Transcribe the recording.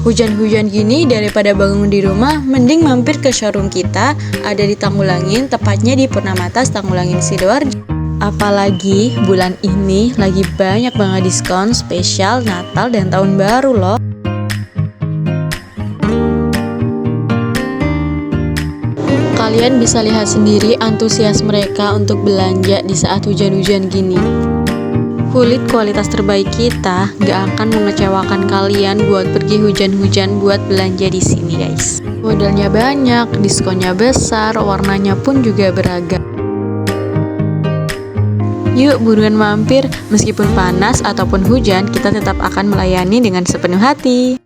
Hujan-hujan gini daripada bangun di rumah, mending mampir ke showroom kita, ada di Tanggulangin, tepatnya di Purnamatas Tanggulangin Sidoarjo. Apalagi bulan ini lagi banyak banget diskon spesial Natal dan Tahun Baru loh. Kalian bisa lihat sendiri antusias mereka untuk belanja di saat hujan-hujan gini. Kulit kualitas terbaik kita gak akan mengecewakan kalian buat pergi hujan-hujan buat belanja di sini guys. Modelnya banyak, diskonnya besar, warnanya pun juga beragam. Yuk buruan mampir, meskipun panas ataupun hujan kita tetap akan melayani dengan sepenuh hati.